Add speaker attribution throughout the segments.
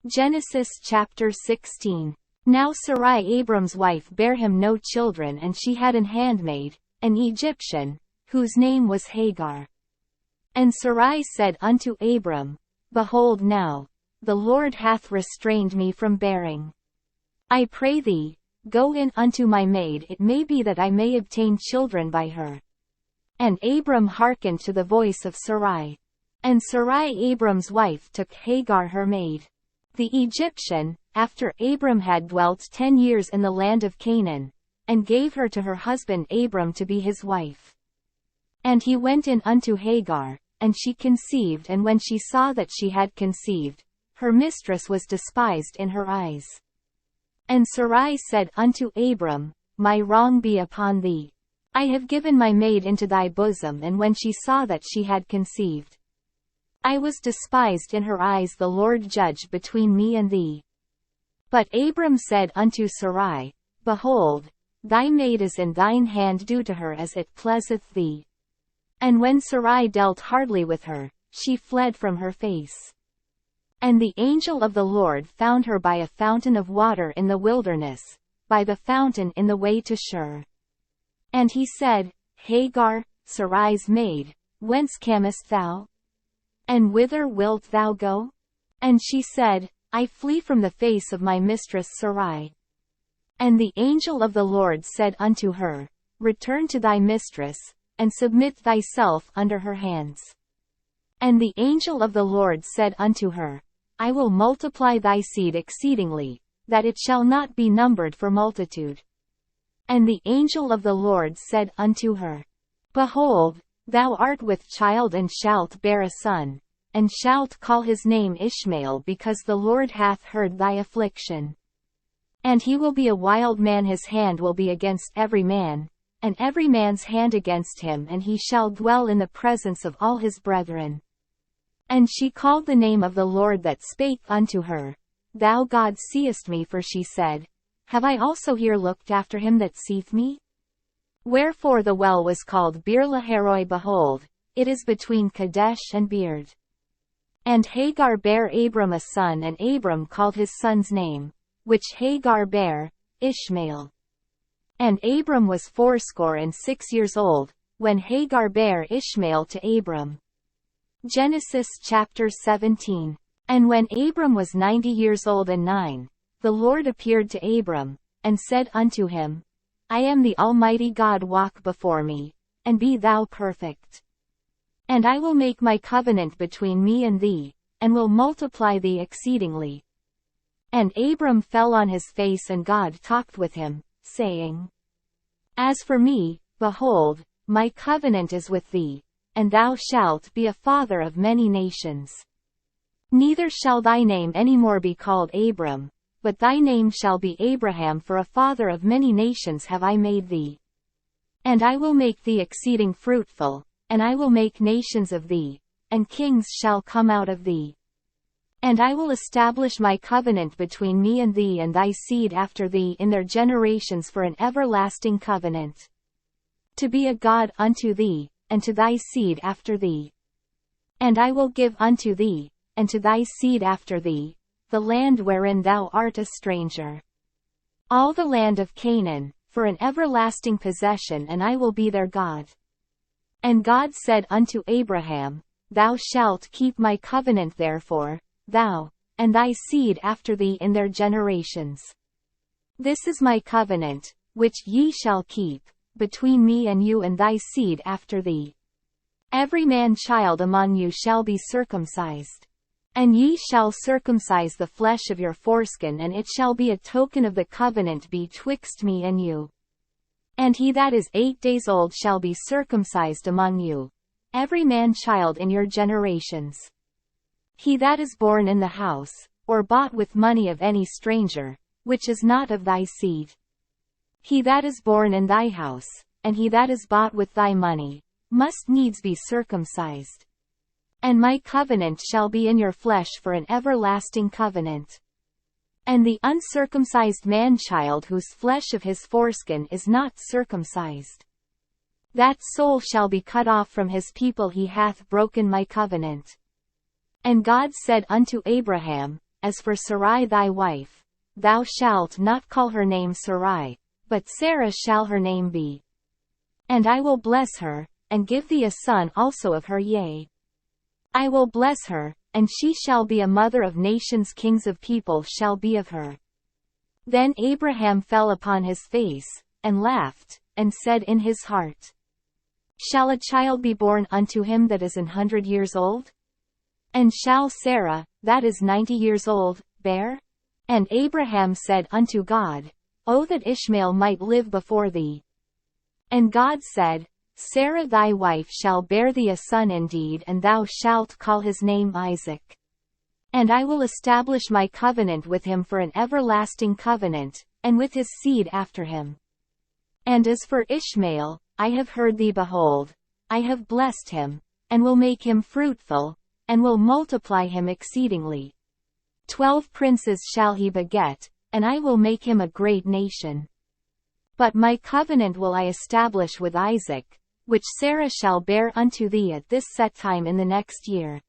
Speaker 1: Genesis chapter 16. Now Sarai Abram's wife bare him no children, and she had an handmaid, an Egyptian, whose name was Hagar. And Sarai said unto Abram, Behold now, the Lord hath restrained me from bearing. I pray thee, go in unto my maid, it may be that I may obtain children by her. And Abram hearkened to the voice of Sarai. And Sarai Abram's wife took Hagar her maid, the Egyptian, after Abram had dwelt 10 years in the land of Canaan, and gave her to her husband Abram to be his wife. And he went in unto Hagar, and she conceived, and when she saw that she had conceived, her mistress was despised in her eyes. And Sarai said unto Abram, My wrong be upon thee. I have given my maid into thy bosom, and when she saw that she had conceived, I was despised in her eyes. The Lord judge between me and thee. But Abram said unto Sarai, Behold, thy maid is in thine hand, do to her as it pleaseth thee. And when Sarai dealt hardly with her, she fled from her face. And the angel of the Lord found her by a fountain of water in the wilderness, by the fountain in the way to Shur. And he said, Hagar, Sarai's maid, whence camest thou? And whither wilt thou go? And she said, I flee from the face of my mistress Sarai. And the angel of the Lord said unto her, Return to thy mistress, and submit thyself under her hands. And the angel of the Lord said unto her, I will multiply thy seed exceedingly, that it shall not be numbered for multitude. And the angel of the Lord said unto her, Behold, thou art with child, and shalt bear a son, and shalt call his name Ishmael, because the Lord hath heard thy affliction. And he will be a wild man, his hand will be against every man, and every man's hand against him, and he shall dwell in the presence of all his brethren. And she called the name of the Lord that spake unto her, Thou God seest me, for she said, Have I also here looked after him that seeth me? Wherefore the well was called Beer-lahai-roi. Behold, it is between Kadesh and Beerd. And Hagar bare Abram a son, and Abram called his son's name, which Hagar bare, Ishmael. And Abram was 86 years old, when Hagar bare Ishmael to Abram. Genesis chapter 17. And when Abram was 90 years old and 9, the Lord appeared to Abram, and said unto him, I am the Almighty God, walk before me, and be thou perfect. And I will make my covenant between me and thee, and will multiply thee exceedingly. And Abram fell on his face, and God talked with him, saying, As for me, behold, my covenant is with thee, and thou shalt be a father of many nations. Neither shall thy name any more be called Abram, but thy name shall be Abraham, for a father of many nations have I made thee. And I will make thee exceeding fruitful, and I will make nations of thee, and kings shall come out of thee. And I will establish my covenant between me and thee and thy seed after thee in their generations for an everlasting covenant. To be a God unto thee, and to thy seed after thee. And I will give unto thee, and to thy seed after thee, the land wherein thou art a stranger. All the land of Canaan, for an everlasting possession, and I will be their God. And God said unto Abraham, Thou shalt keep my covenant therefore, thou, and thy seed after thee in their generations. This is my covenant, which ye shall keep, between me and you and thy seed after thee. Every man child among you shall be circumcised. And ye shall circumcise the flesh of your foreskin, and it shall be a token of the covenant betwixt me and you. And he that is 8 days old shall be circumcised among you, every man child in your generations. He that is born in the house, or bought with money of any stranger, which is not of thy seed. He that is born in thy house, and he that is bought with thy money, must needs be circumcised. And my covenant shall be in your flesh for an everlasting covenant. And the uncircumcised man-child whose flesh of his foreskin is not circumcised, that soul shall be cut off from his people, he hath broken my covenant. And God said unto Abraham, as for Sarai thy wife, thou shalt not call her name Sarai, but Sarah shall her name be. And I will bless her, and give thee a son also of her, yea. I will bless her, and she shall be a mother of nations, kings of people shall be of her. Then Abraham fell upon his face, and laughed, and said in his heart, Shall a child be born unto him that is 100 years old? And shall Sarah, that is 90 years old, bear? And Abraham said unto God, O that Ishmael might live before thee. And God said, Sarah thy wife shall bear thee a son indeed, and thou shalt call his name Isaac. And I will establish my covenant with him for an everlasting covenant, and with his seed after him. And as for Ishmael, I have heard thee, behold, I have blessed him, and will make him fruitful, and will multiply him exceedingly. 12 princes shall he beget, and I will make him a great nation. But my covenant will I establish with Isaac, which Sarah shall bear unto thee at this set time in the next year.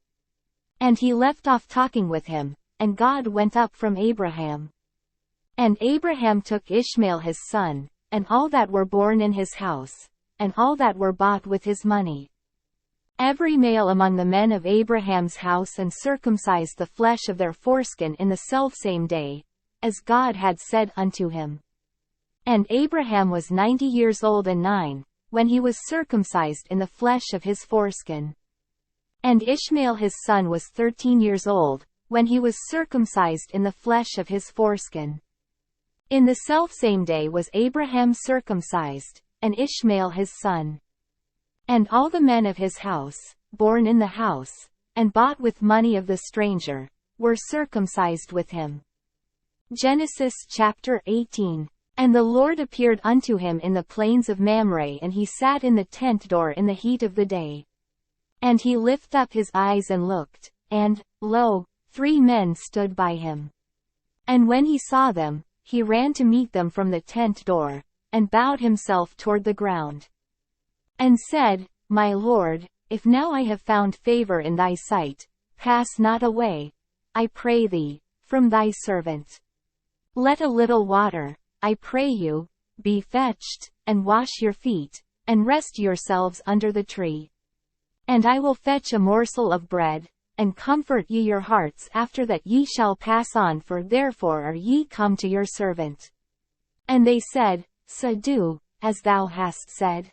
Speaker 1: And he left off talking with him, and God went up from Abraham. And Abraham took Ishmael his son, and all that were born in his house, and all that were bought with his money, every male among the men of Abraham's house, and circumcised the flesh of their foreskin in the selfsame day, as God had said unto him. And Abraham was 90 years old and 9, when he was circumcised in the flesh of his foreskin. And Ishmael his son was 13 years old, when he was circumcised in the flesh of his foreskin. In the selfsame day was Abraham circumcised, and Ishmael his son. And all the men of his house, born in the house, and bought with money of the stranger, were circumcised with him. Genesis chapter 18. And the Lord appeared unto him in the plains of Mamre, and he sat in the tent door in the heat of the day. And he lifted up his eyes and looked, and, lo, 3 men stood by him. And when he saw them, he ran to meet them from the tent door, and bowed himself toward the ground, and said, My Lord, if now I have found favor in thy sight, pass not away, I pray thee, from thy servant. Let a little water, I pray you, be fetched, and wash your feet, and rest yourselves under the tree. And I will fetch a morsel of bread, and comfort ye your hearts after that ye shall pass on, for therefore are ye come to your servant. And they said, So do, as thou hast said.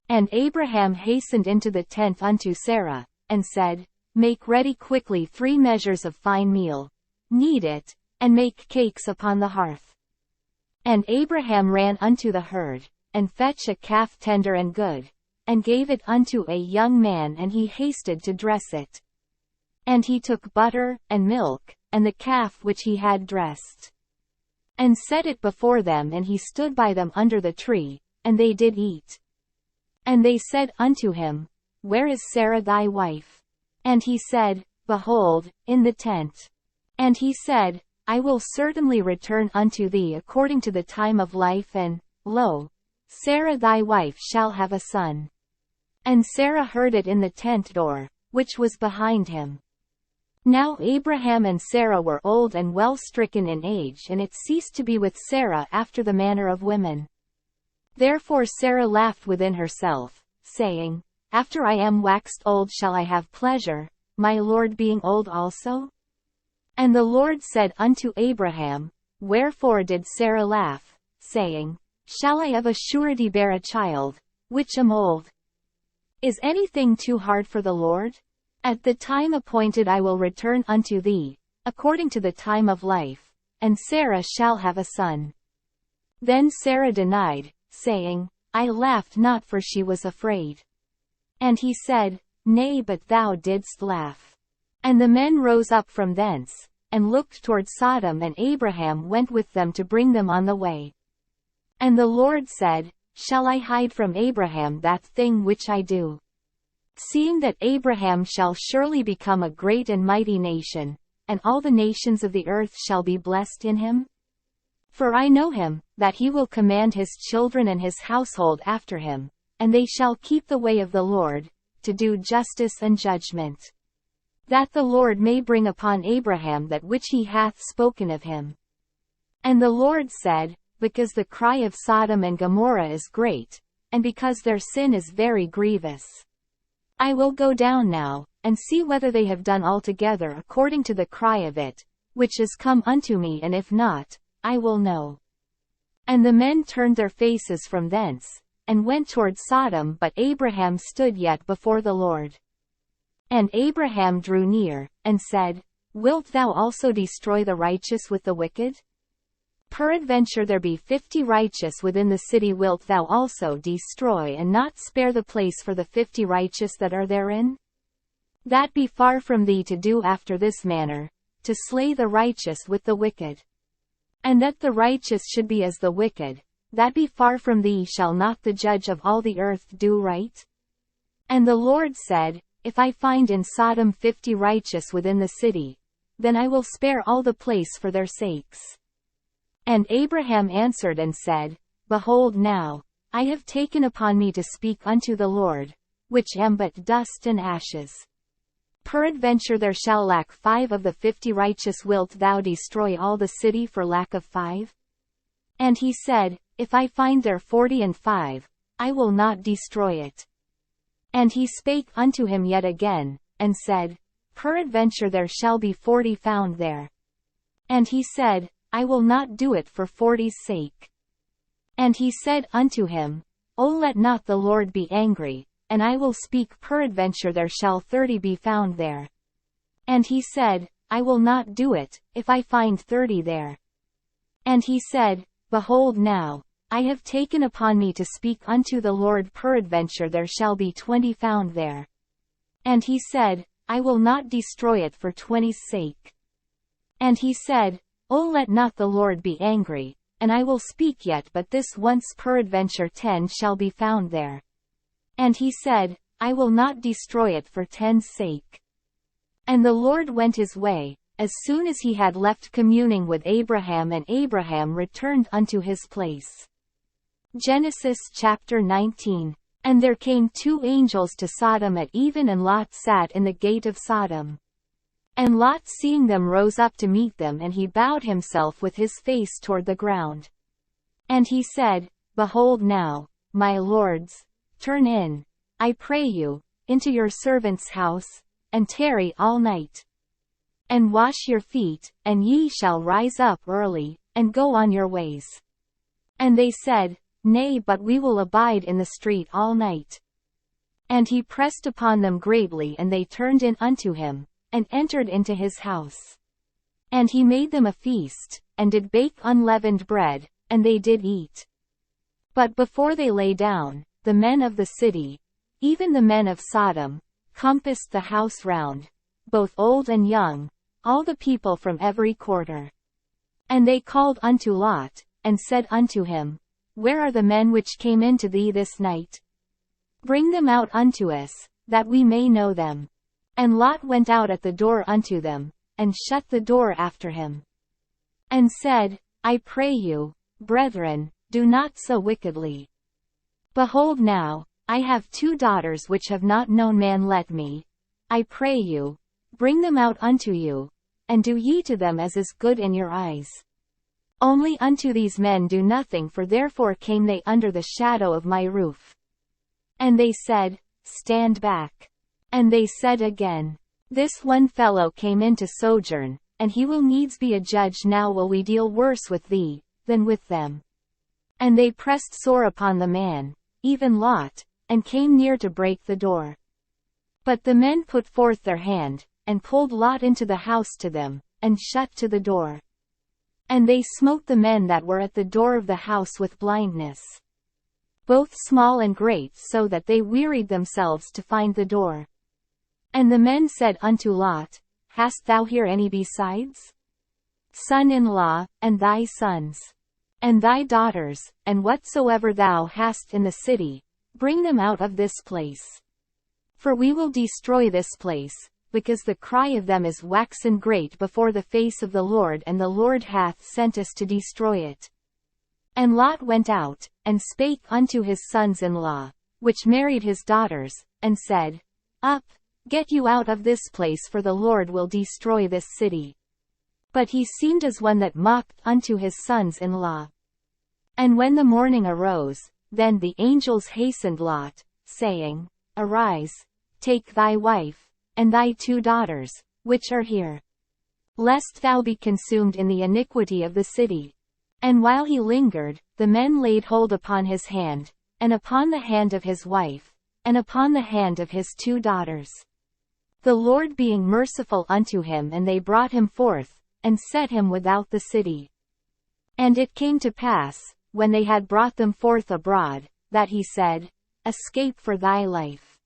Speaker 1: And Abraham hastened into the tent unto Sarah, and said, Make ready quickly 3 measures of fine meal, knead it, and make cakes upon the hearth. And Abraham ran unto the herd, and fetched a calf tender and good, and gave it unto a young man, and he hasted to dress it. And he took butter, and milk, and the calf which he had dressed, and set it before them, and he stood by them under the tree, and they did eat. And they said unto him, Where is Sarah thy wife? And he said, Behold, in the tent. And he said, I will certainly return unto thee according to the time of life, and, lo, Sarah thy wife shall have a son. And Sarah heard it in the tent door, which was behind him. Now Abraham and Sarah were old and well stricken in age, and it ceased to be with Sarah after the manner of women. Therefore Sarah laughed within herself, saying, After I am waxed old shall I have pleasure, my Lord being old also? And the Lord said unto Abraham, Wherefore did Sarah laugh, saying, Shall I of a surety bear a child, which am old? Is anything too hard for the Lord? At the time appointed I will return unto thee, according to the time of life, and Sarah shall have a son. Then Sarah denied, saying, I laughed not, for she was afraid. And he said, Nay, but thou didst laugh. And the men rose up from thence, and looked toward Sodom, and Abraham went with them to bring them on the way. And the Lord said, Shall I hide from Abraham that thing which I do? Seeing that Abraham shall surely become a great and mighty nation, and all the nations of the earth shall be blessed in him? For I know him, that he will command his children and his household after him, and they shall keep the way of the Lord, to do justice and judgment. that the Lord may bring upon Abraham that which he hath spoken of him. And the Lord said, because the cry of Sodom and Gomorrah is great, and because their sin is very grievous, I will go down now, and see whether they have done altogether according to the cry of it, which is come unto me, and if not, I will know. And the men turned their faces from thence, and went toward Sodom, but Abraham stood yet before the Lord. And Abraham drew near, and said, Wilt thou also destroy the righteous with the wicked? Peradventure there be 50 righteous within the city, wilt thou also destroy and not spare the place for the 50 righteous that are therein? That be far from thee to do after this manner, to slay the righteous with the wicked. And that the righteous should be as the wicked, that be far from thee. Shall not the judge of all the earth do right? And the Lord said, If I find in Sodom 50 righteous within the city, then I will spare all the place for their sakes. And Abraham answered and said, Behold now, I have taken upon me to speak unto the Lord, which am but dust and ashes. Peradventure there shall lack 5 of the 50 righteous. Wilt thou destroy all the city for lack of 5? And he said, If I find there 40 and 5, I will not destroy it. And he spake unto him yet again, and said, Peradventure there shall be 40 found there. And he said, I will not do it for 40's sake. And he said unto him, O let not the Lord be angry, and I will speak, peradventure there shall 30 be found there. And he said, I will not do it, if I find 30 there. And he said, Behold now, I have taken upon me to speak unto the Lord, peradventure there shall be 20 found there. And he said, I will not destroy it for 20's sake. And he said, O let not the Lord be angry, and I will speak yet but this once, peradventure 10 shall be found there. And he said, I will not destroy it for 10's sake. And the Lord went his way, as soon as he had left communing with Abraham, and Abraham returned unto his place. Genesis chapter 19. And there came 2 angels to Sodom at even, and Lot sat in the gate of Sodom. And Lot seeing them rose up to meet them, and he bowed himself with his face toward the ground. And he said, Behold now, my lords, turn in, I pray you, into your servant's house, and tarry all night. And wash your feet, and ye shall rise up early, and go on your ways. And they said, Nay, but we will abide in the street all night. And he pressed upon them greatly, and they turned in unto him, and entered into his house. And he made them a feast, and did bake unleavened bread, and they did eat. But before they lay down, the men of the city, even the men of Sodom, compassed the house round, both old and young, all the people from every quarter. And they called unto Lot, and said unto him, Where are the men which came in to thee this night? Bring them out unto us, that we may know them. And Lot went out at the door unto them, and shut the door after him. And said, I pray you, brethren, do not so wickedly. Behold now, I have 2 daughters which have not known man. Let me, I pray you, bring them out unto you, and do ye to them as is good in your eyes. Only unto these men do nothing, for therefore came they under the shadow of my roof. And they said, Stand back. And they said again, This one fellow came in to sojourn, and he will needs be a judge. Now will we deal worse with thee, than with them. And they pressed sore upon the man, even Lot, and came near to break the door. But the men put forth their hand, and pulled Lot into the house to them, and shut to the door. And they smote the men that were at the door of the house with blindness, both small and great, so that they wearied themselves to find the door. And the men said unto Lot, Hast thou here any besides? Son-in-law, and thy sons, and thy daughters, and whatsoever thou hast in the city, bring them out of this place. For we will destroy this place, because the cry of them is waxen great before the face of the Lord, and the Lord hath sent us to destroy it. And Lot went out, and spake unto his sons-in-law, which married his daughters, and said, Up, Get you out of this place, for the Lord will destroy this city. But he seemed as one that mocked unto his sons-in-law. And when the morning arose, then the angels hastened Lot, saying, Arise, take thy wife, and thy 2 daughters, which are here, lest thou be consumed in the iniquity of the city. And while he lingered, the men laid hold upon his hand, and upon the hand of his wife, and upon the hand of his 2 daughters. The Lord being merciful unto him, and they brought him forth, and set him without the city. And it came to pass, when they had brought them forth abroad, that he said, Escape for thy life.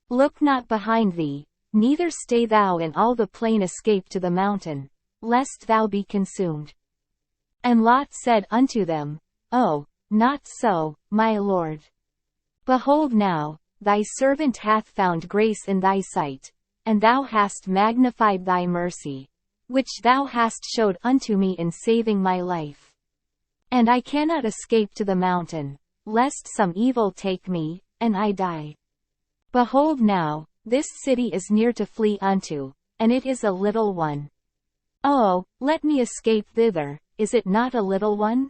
Speaker 1: Look not behind thee, neither stay thou in all the plain, escape to the mountain, lest thou be consumed. And Lot said unto them, Oh, not so, my lord. Behold now, thy servant hath found grace in thy sight, and thou hast magnified thy mercy, which thou hast showed unto me in saving my life. And I cannot escape to the mountain, lest some evil take me, and I die. Behold now, this city is near to flee unto, and it is a little one. Oh, let me escape thither, is it not a little one?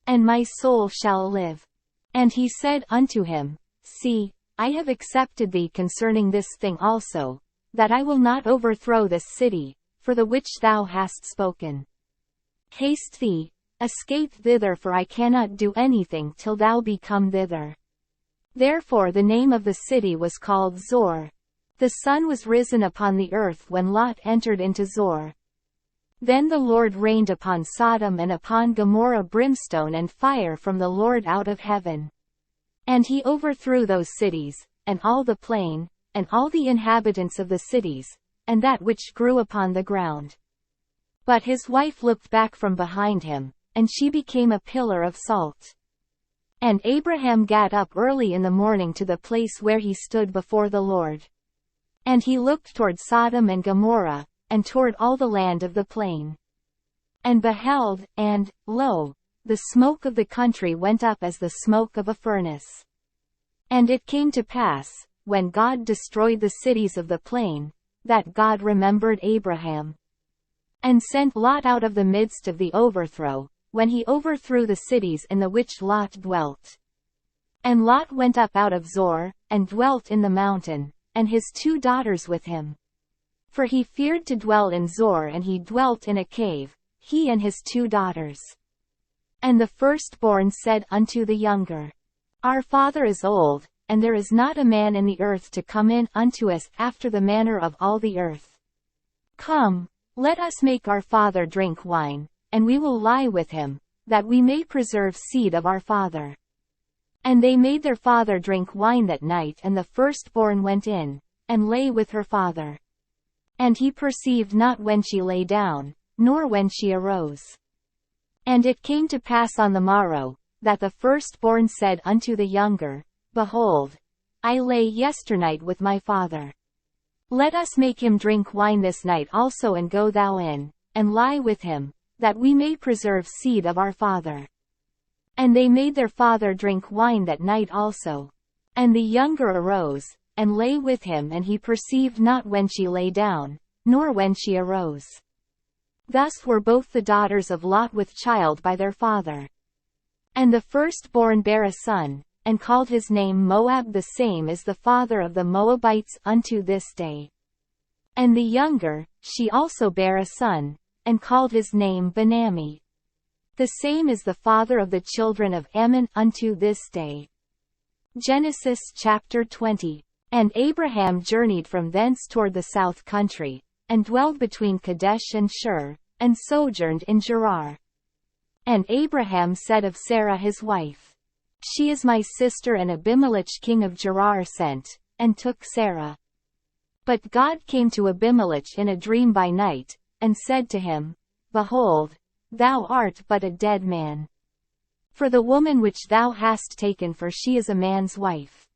Speaker 1: And my soul shall live. And he said unto him, See, I have accepted thee concerning this thing also, that I will not overthrow this city, for the which thou hast spoken. Haste thee, escape thither, for I cannot do anything till thou be come thither. Therefore the name of the city was called Zor. The sun was risen upon the earth when Lot entered into Zor. Then the Lord rained upon Sodom and upon Gomorrah brimstone and fire from the Lord out of heaven. And he overthrew those cities, and all the plain, and all the inhabitants of the cities, and that which grew upon the ground. But his wife looked back from behind him, and she became a pillar of salt. And Abraham gat up early in the morning to the place where he stood before the Lord. And he looked toward Sodom and Gomorrah, and toward all the land of the plain. And beheld, and, lo, the smoke of the country went up as the smoke of a furnace. And it came to pass, when God destroyed the cities of the plain, that God remembered Abraham, and sent Lot out of the midst of the overthrow, when he overthrew the cities in the which Lot dwelt. And Lot went up out of Zor, and dwelt in the mountain, and his 2 daughters with him. For he feared to dwell in Zor, and he dwelt in a cave, he and his 2 daughters. And the firstborn said unto the younger, Our father is old, and there is not a man in the earth to come in unto us after the manner of all the earth. Come, let us make our father drink wine, and we will lie with him, that we may preserve seed of our father. And they made their father drink wine that night, and the firstborn went in, and lay with her father. And he perceived not when she lay down, nor when she arose. And it came to pass on the morrow, that the firstborn said unto the younger, Behold, I lay yesternight with my father. Let us make him drink wine this night also, and go thou in, and lie with him, that we may preserve seed of our father. And they made their father drink wine that night also. And the younger arose, and lay with him, and he perceived not when she lay down, nor when she arose. Thus were both the daughters of Lot with child by their father. And the firstborn bare a son, and called his name Moab, the same is the father of the Moabites unto this day. And the younger, she also bare a son, and called his name Benammi. The same is the father of the children of Ammon unto this day. Genesis chapter 20. And Abraham journeyed from thence toward the south country, and dwelled between Kadesh and Shur, and sojourned in Gerar. And Abraham said of Sarah his wife, She is my sister. And Abimelech king of Gerar sent, and took Sarah. But God came to Abimelech in a dream by night, and said to him, Behold, thou art but a dead man. For the woman which thou hast taken, for she is a man's wife.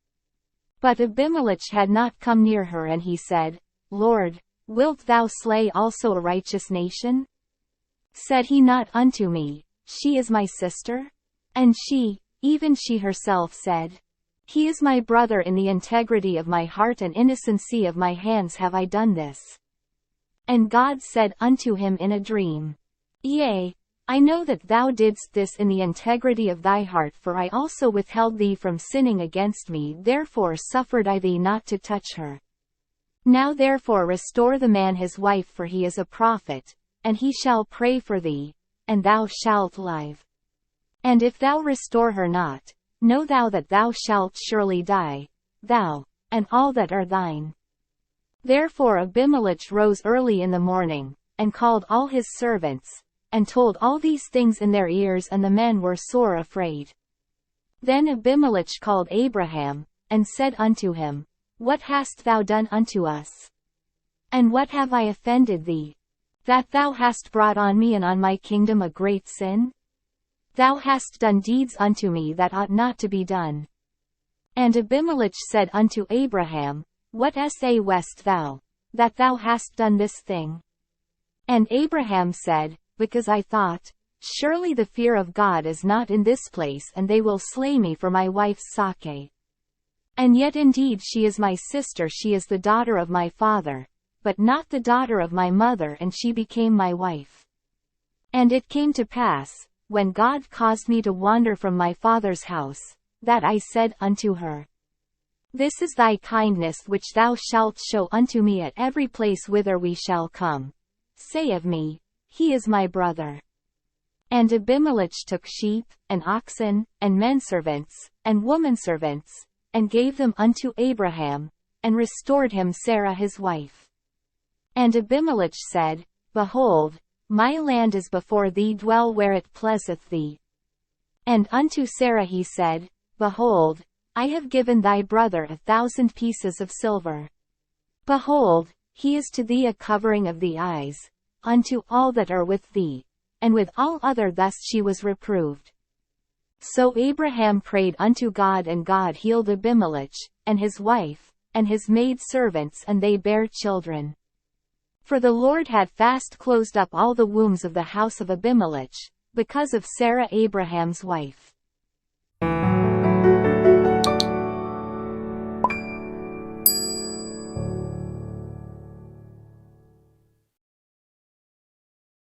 Speaker 1: But Abimelech had not come near her, and he said, Lord, wilt thou slay also a righteous nation? Said he not unto me, She is my sister? And she, even she herself said, He is my brother. In the integrity of my heart and innocency of my hands have I done this. And God said unto him in a dream, Yea, I know that thou didst this in the integrity of thy heart, for I also withheld thee from sinning against me, therefore suffered I thee not to touch her. Now therefore restore the man his wife, for he is a prophet, and he shall pray for thee, and thou shalt live. And if thou restore her not, know thou that thou shalt surely die, thou, and all that are thine. Therefore Abimelech rose early in the morning, and called all his servants, and told all these things in their ears, and the men were sore afraid. Then Abimelech called Abraham, and said unto him, What hast thou done unto us? And what have I offended thee, that thou hast brought on me and on my kingdom a great sin? Thou hast done deeds unto me that ought not to be done. And Abimelech said unto Abraham, What sayest thou, that thou hast done this thing? And Abraham said, Because I thought, Surely the fear of God is not in this place, and they will slay me for my wife's sake. And yet indeed she is my sister, she is the daughter of my father, but not the daughter of my mother, and she became my wife. And it came to pass, when God caused me to wander from my father's house, that I said unto her, This is thy kindness which thou shalt show unto me at every place whither we shall come. Say of me, He is my brother. And Abimelech took sheep, and oxen, and menservants, and womanservants, and gave them unto Abraham, and restored him Sarah his wife. And Abimelech said, Behold, my land is before thee, dwell where it pleaseth thee. And unto Sarah he said, Behold, I have given thy brother 1,000 pieces of silver. Behold, he is to thee a covering of the eyes, unto all that are with thee. And with all other thus she was reproved. So Abraham prayed unto God, and God healed Abimelech, and his wife, and his maidservants, and they bare children. For the Lord had fast closed up all the wombs of the house of Abimelech, because of Sarah Abraham's wife.